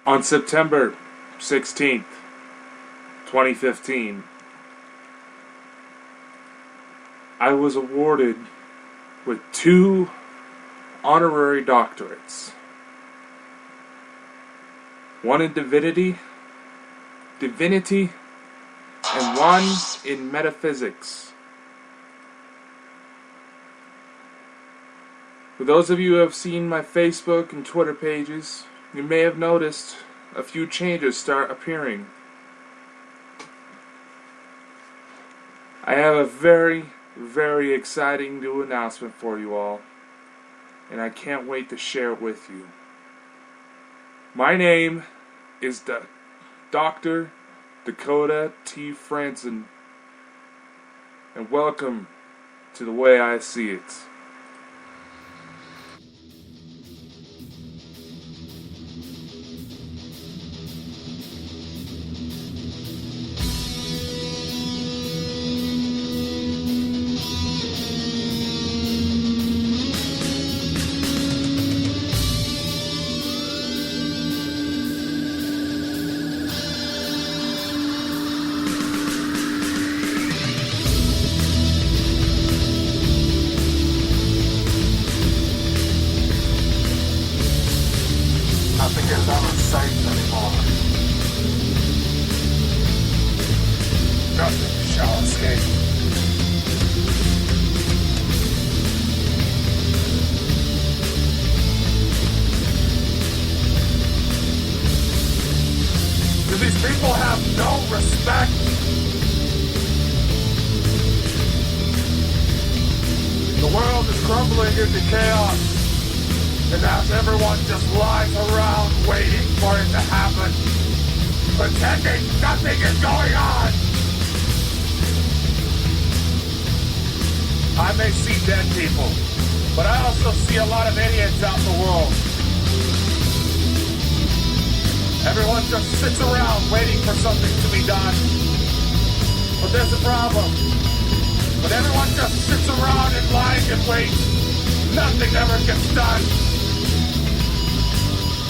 On September 16th, 2015, I was awarded with 2 honorary doctorates. One in divinity, and one in metaphysics. For those of you who have seen my Facebook and Twitter pages, you may have noticed a few changes start appearing. I have a very, very exciting new announcement for you all, and I can't wait to share it with you. My name is Dr. Dakota T. Franson, and welcome to The Way I See It. Nothing is ever safe anymore. Nothing shall escape. Do these people have no respect? The world is crumbling into chaos. And as everyone just lies around waiting for it to happen, pretending nothing is going on. I may see dead people, but I also see a lot of idiots out in the world. Everyone just sits around waiting for something to be done. But there's a problem. When everyone just sits around and lies and waits, nothing ever gets done.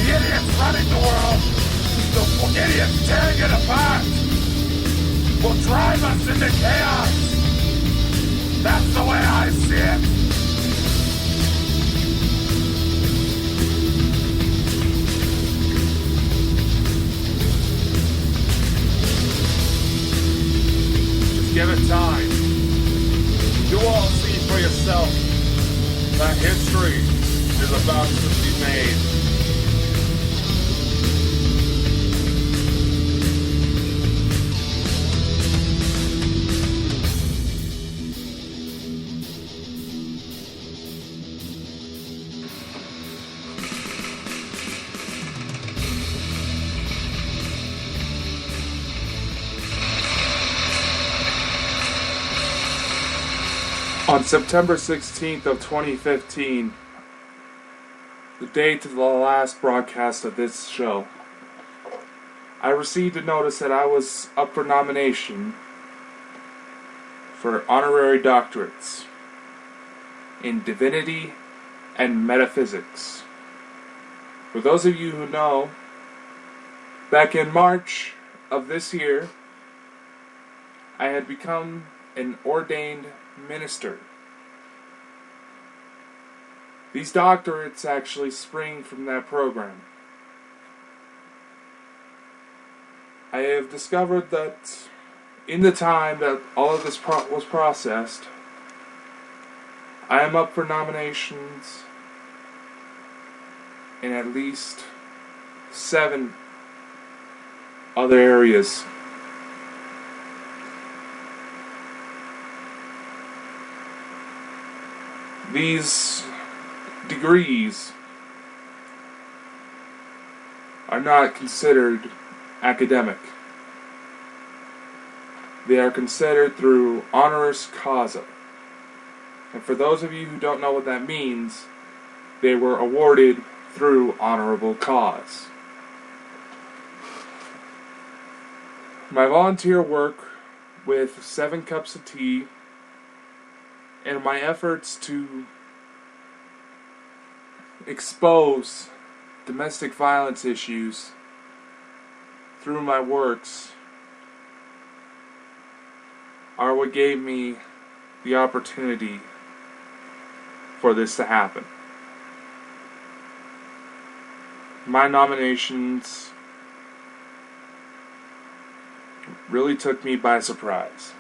The idiots running the world, the idiots tearing it apart, will drive us into chaos. That's the way I see it. Just give it time. You all see for yourself that history is about to be made. On September 16th of 2015, the date of the last broadcast of this show, I received a notice that I was up for nomination for honorary doctorates in divinity and metaphysics. For those of you who know, back in March of this year, I had become an ordained minister. These doctorates actually spring from that program. I have discovered that in the time that all of this was processed, I am up for nominations in at least 7 other areas. These degrees are not considered academic. They are considered through honoris causa. And for those of you who don't know what that means, they were awarded through honorable cause. My volunteer work with 7 Cups of Tea and my efforts to expose domestic violence issues through my works are what gave me the opportunity for this to happen. My nominations really took me by surprise.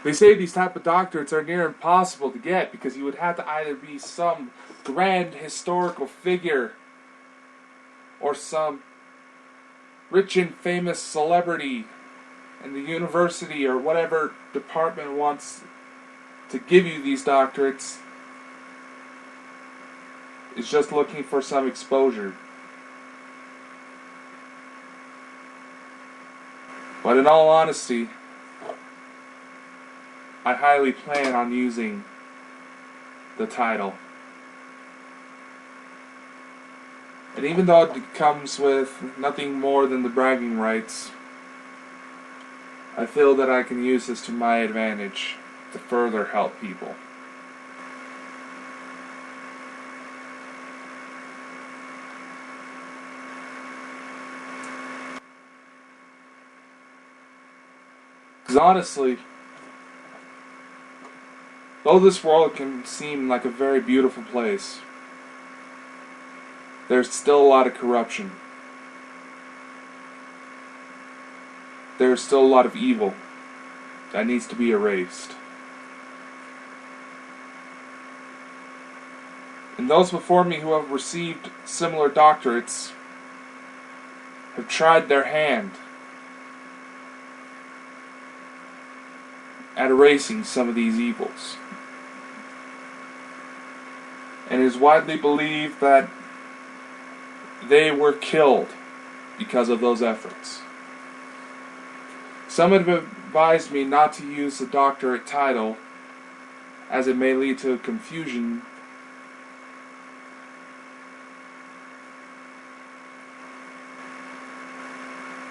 They say these type of doctorates are near impossible to get because you would have to either be some grand historical figure or some rich and famous celebrity, and the university or whatever department wants to give you these doctorates is just looking for some exposure. But in all honesty, I highly plan on using the title. And even though it comes with nothing more than the bragging rights, I feel that I can use this to my advantage to further help people. Because honestly, though this world can seem like a very beautiful place, there's still a lot of corruption. There's still a lot of evil that needs to be erased. And those before me who have received similar doctorates have tried their hand at erasing some of these evils. And it is widely believed that they were killed because of those efforts. Some have advised me not to use the doctorate title as it may lead to confusion.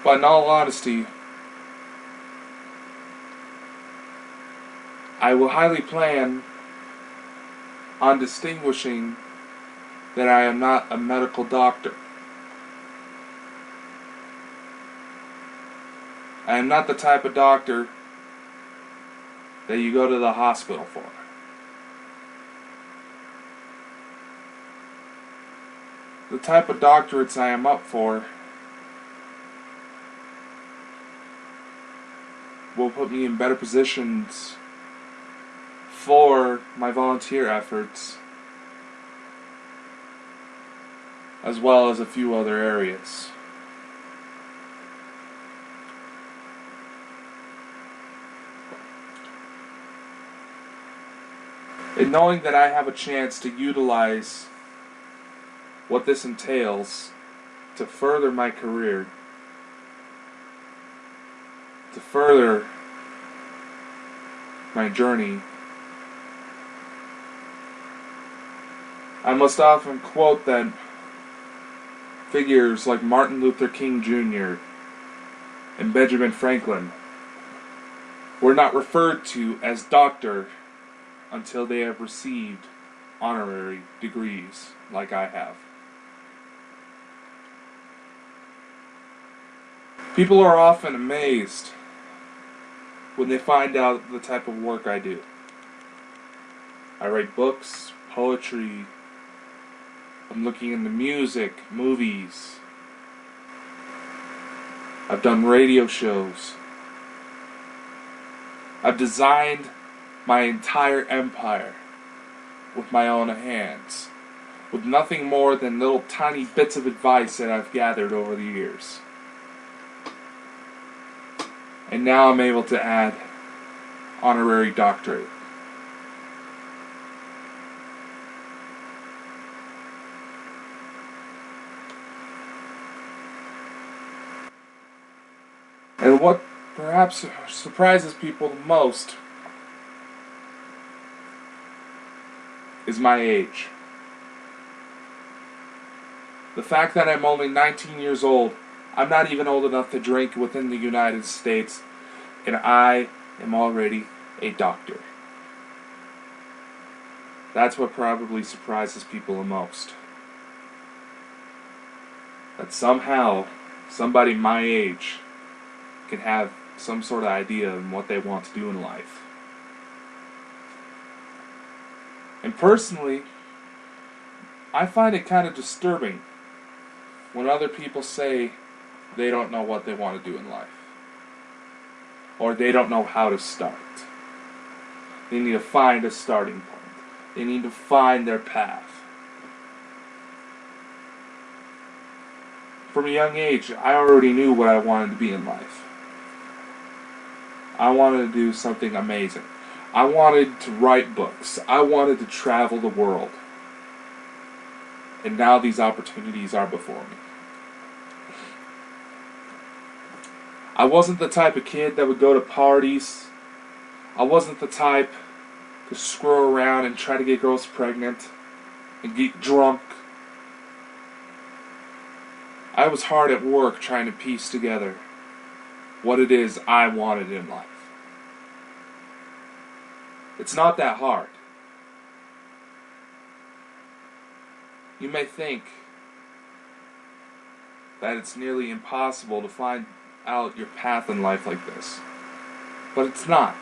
But in all honesty, I will highly plan on distinguishing that I am not a medical doctor. I am not the type of doctor that you go to the hospital for. The type of doctorates I am up for will put me in better positions for my volunteer efforts, as well as a few other areas. And knowing that I have a chance to utilize what this entails to further my career, to further my journey, I must often quote that figures like Martin Luther King Jr. and Benjamin Franklin were not referred to as doctor until they have received honorary degrees like I have. People are often amazed when they find out the type of work I do. I write books, poetry, I'm looking into music, movies. I've done radio shows. I've designed my entire empire with my own hands, with nothing more than little tiny bits of advice that I've gathered over the years. And now I'm able to add honorary doctorate. And what perhaps surprises people the most is my age. The fact that I'm only 19 years old, I'm not even old enough to drink within the United States, and I am already a doctor. That's what probably surprises people the most. that somehow somebody my age can have some sort of idea of what they want to do in life. And personally, I find it kind of disturbing when other people say they don't know what they want to do in life, or they don't know how to start. They need to find a starting point. They need to find their path. From a young age, I already knew what I wanted to be in life. I wanted to do something amazing. I wanted to write books. I wanted to travel the world. And now these opportunities are before me. I wasn't the type of kid that would go to parties. I wasn't the type to screw around and try to get girls pregnant and get drunk. I was hard at work trying to piece together what it is I wanted in life. It's not that hard. You may think that it's nearly impossible to find out your path in life like this, but it's not.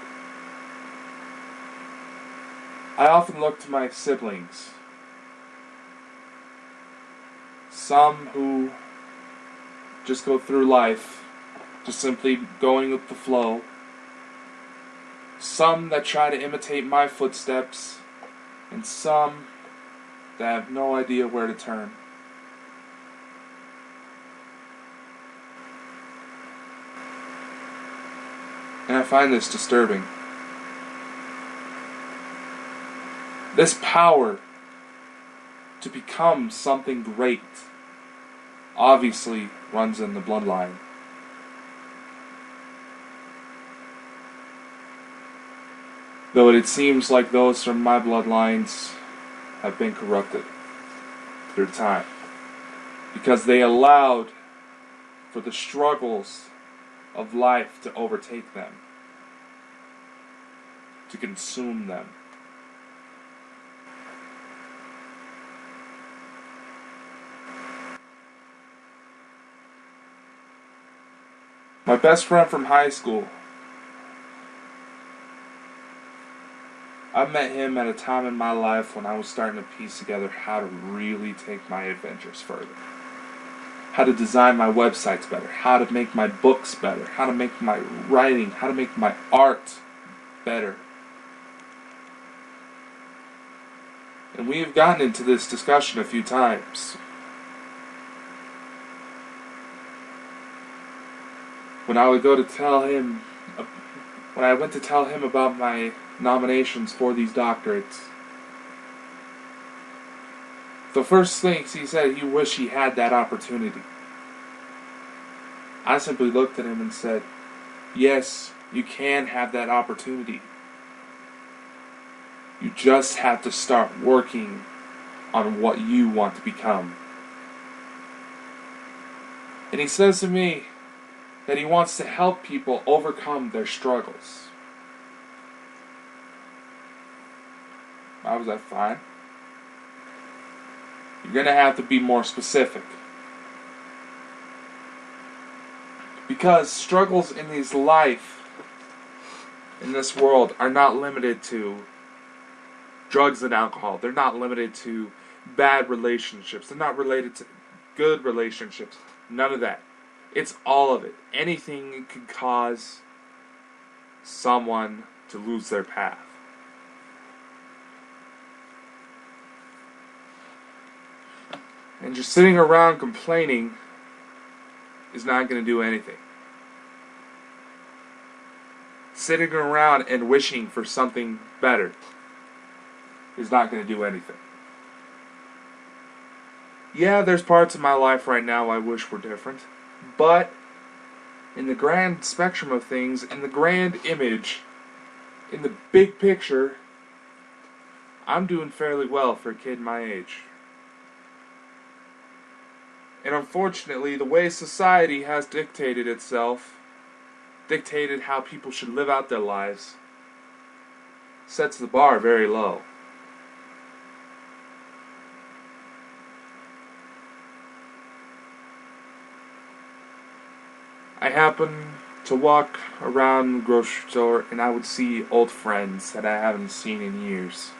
I often look to my siblings, some who just go through life just simply going with the flow, some that try to imitate my footsteps, and some that have no idea where to turn. And I find this disturbing. This power to become something great obviously runs in the bloodline. Though it seems like those from my bloodlines have been corrupted through time, because they allowed for the struggles of life to overtake them, to consume them. My best friend from high school, I met him at a time in my life when I was starting to piece together how to really take my adventures further. How to design my websites better, how to make my books better, how to make my writing, how to make my art better. And we have gotten into this discussion a few times. When I went to tell him about my nominations for these doctorates, the first things he said, he wished he had that opportunity. I simply looked at him and said, yes, you can have that opportunity. You just have to start working on what you want to become. And he says to me that he wants to help people overcome their struggles. I was like, fine. You're going to have to be more specific. Because struggles in this world, are not limited to drugs and alcohol. They're not limited to bad relationships. They're not related to good relationships. None of that. It's all of it. Anything can cause someone to lose their path. And just sitting around complaining is not going to do anything. Sitting around and wishing for something better is not going to do anything. Yeah, there's parts of my life right now I wish were different. But in the grand spectrum of things, in the grand image, in the big picture, I'm doing fairly well for a kid my age. And unfortunately, the way society has dictated itself, dictated how people should live out their lives, sets the bar very low. I happened to walk around the grocery store and I would see old friends that I haven't seen in years.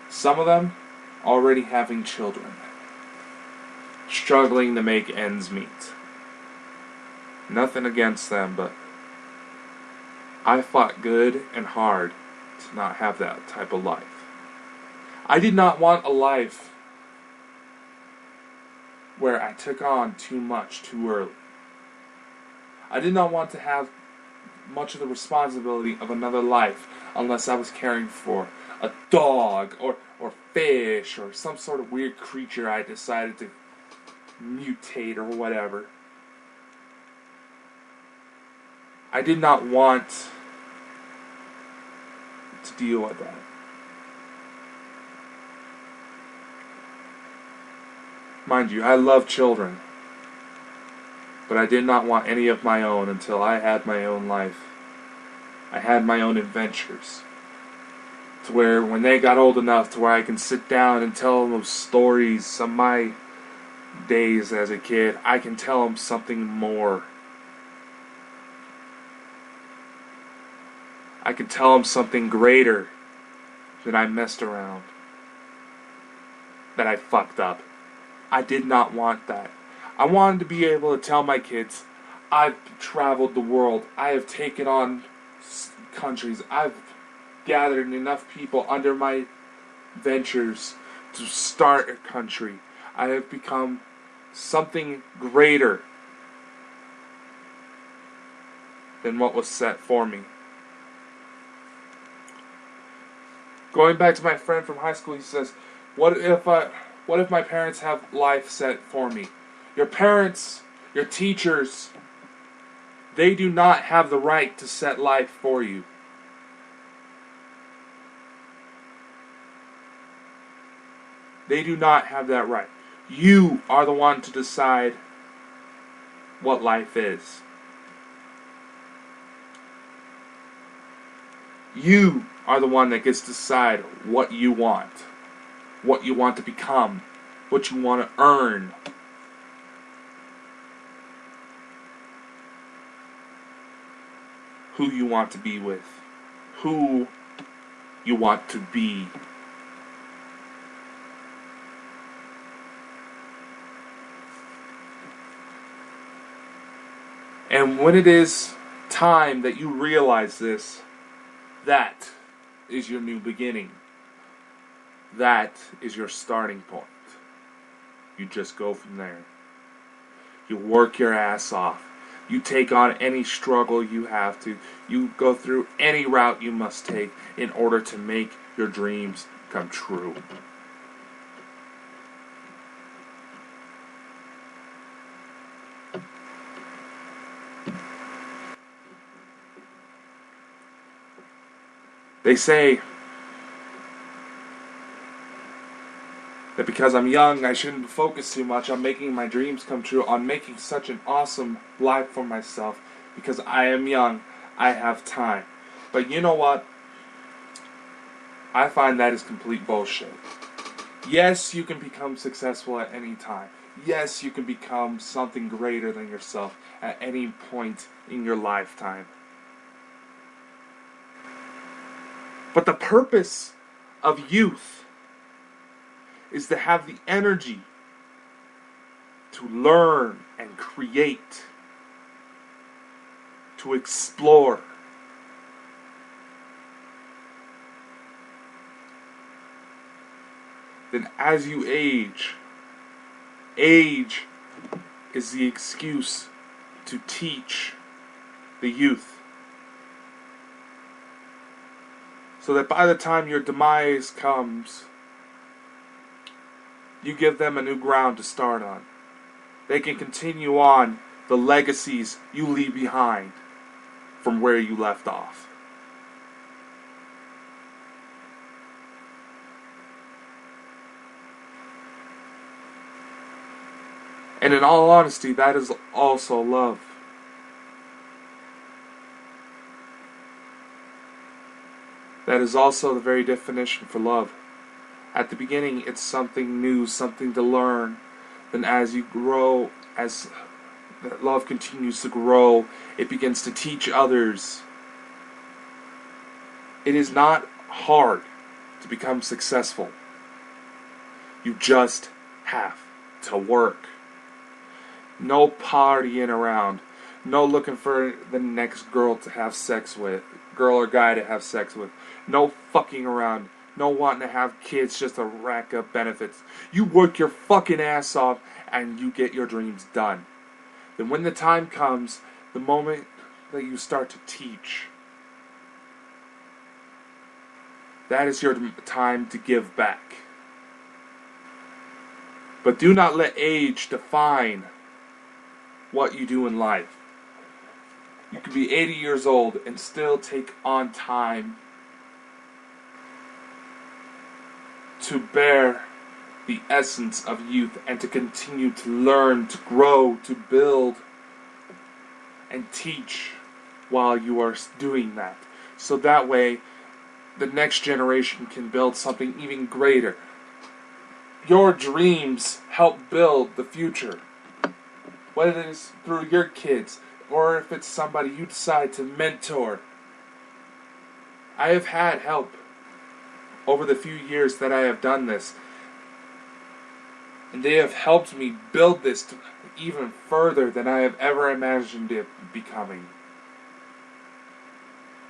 Some of them already having children, struggling to make ends meet. Nothing against them, but I fought good and hard to not have that type of life. I did not want a life where I took on too much too early. I did not want to have much of the responsibility of another life unless I was caring for a dog or fish or some sort of weird creature I decided to mutate or whatever. I did not want to deal with that. Mind you, I love children, but I did not want any of my own until I had my own life. I had my own adventures. To where when they got old enough to where I can sit down and tell them those stories of my days as a kid, I can tell them something more. I can tell them something greater than I messed around, that I fucked up. I did not want that. I wanted to be able to tell my kids, I've traveled the world, I have taken on countries, I've gathered enough people under my ventures to start a country. I have become something greater than what was set for me. Going back to my friend from high school, he says, what if my parents have life set for me? Your parents, your teachers, they do not have the right to set life for you. They do not have that right. You are the one to decide what life is. You are the one that gets to decide what you want to become, what you want to earn. Who you want to be with, who you want to be. And when it is time that you realize this, that is your new beginning. That is your starting point. You just go from there. You work your ass off. You take on any struggle you have to. You go through any route you must take in order to make your dreams come true. They say that because I'm young, I shouldn't focus too much on making my dreams come true, on making such an awesome life for myself. Because I am young, I have time. But you know what? I find that is complete bullshit. Yes, you can become successful at any time. Yes, you can become something greater than yourself at any point in your lifetime. But the purpose of youth is to have the energy to learn and create, to explore. Then as you age is the excuse to teach the youth. So that by the time your demise comes, you give them a new ground to start on. They can continue on the legacies you leave behind from where you left off. And in all honesty, that is also love. That is also the very definition for love. At the beginning, it's something new, something to learn. Then as you grow, as that love continues to grow. It begins to teach others. It is not hard to become successful. You just have to work. No partying around. No looking for the next girl to have sex with. Girl or guy to have sex with. No fucking around. No wanting to have kids just to rack up benefits. You work your fucking ass off and you get your dreams done. Then when the time comes, the moment that you start to teach, that is your time to give back. But do not let age define what you do in life. You could be 80 years old and still take on time to bear the essence of youth and to continue to learn, to grow, to build, and teach while you are doing that. So that way, the next generation can build something even greater. Your dreams help build the future. Whether it is through your kids, or if it's somebody you decide to mentor. I have had help over the few years that I have done this. And they have helped me build this to even further than I have ever imagined it becoming.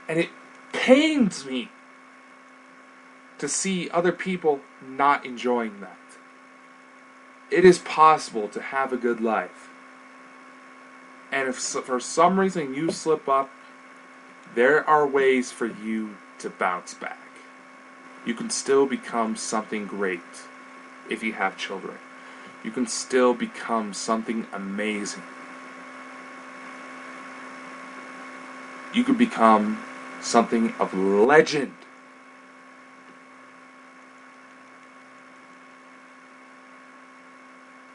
And it pains me to see other people not enjoying that. It is possible to have a good life. And if for some reason you slip up, there are ways for you to bounce back. You can still become something great if you have children. You can still become something amazing. You could become something of legend.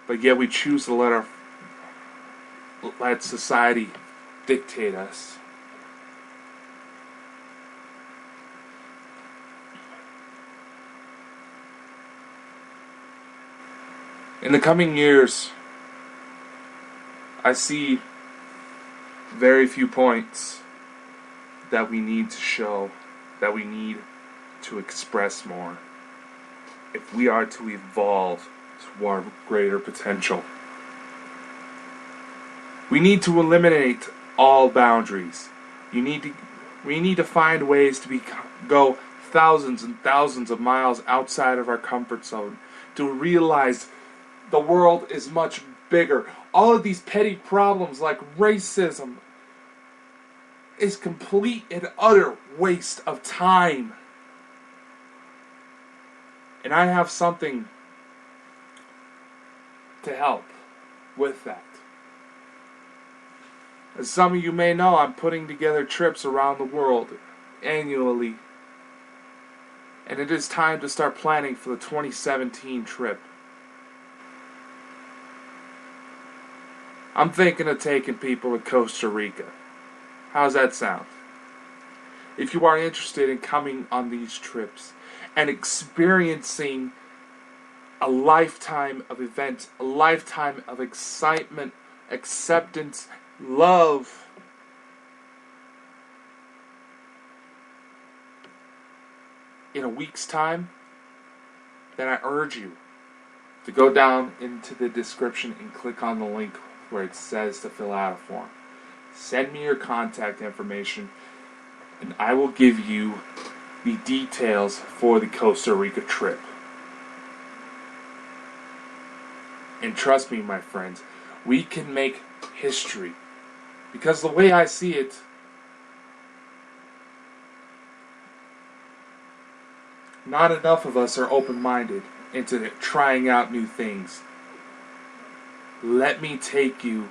But yet we choose to let society dictate us. In the coming years, I see very few points that we need to show, that we need to express more, if we are to evolve to our greater potential. We need to eliminate all boundaries. We need to find ways to go thousands and thousands of miles outside of our comfort zone to realize the world is much bigger. All of these petty problems like racism is complete and utter waste of time. And I have something to help with that. As some of you may know, I'm putting together trips around the world annually. And it is time to start planning for the 2017 trip. I'm thinking of taking people to Costa Rica. How's that sound? If you are interested in coming on these trips and experiencing a lifetime of events, a lifetime of excitement, acceptance, love, in a week's time, then I urge you to go down into the description and click on the link where it says to fill out a form. Send me your contact information and I will give you the details for the Costa Rica trip. And trust me, my friends, we can make history. Because the way I see it, not enough of us are open-minded into trying out new things. Let me take you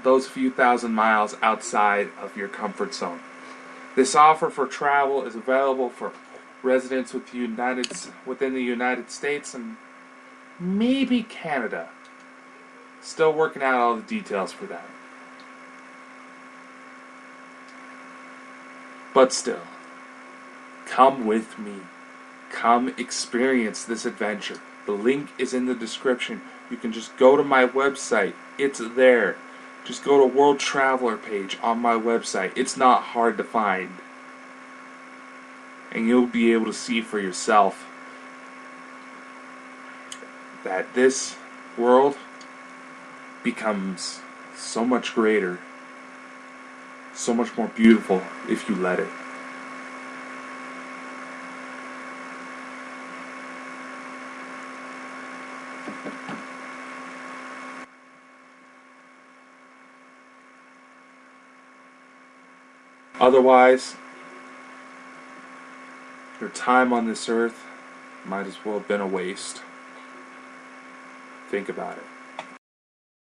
those few thousand miles outside of your comfort zone. This offer for travel is available for residents within the United States and maybe Canada. Still working out all the details for that. But still, come with me. Come experience this adventure. The link is in the description. You can just go to my website. It's there. Just go to World Traveler page on my website. It's not hard to find. And you'll be able to see for yourself that this world becomes so much greater, so much more beautiful if you let it. Otherwise, your time on this earth might as well have been a waste. Think about it.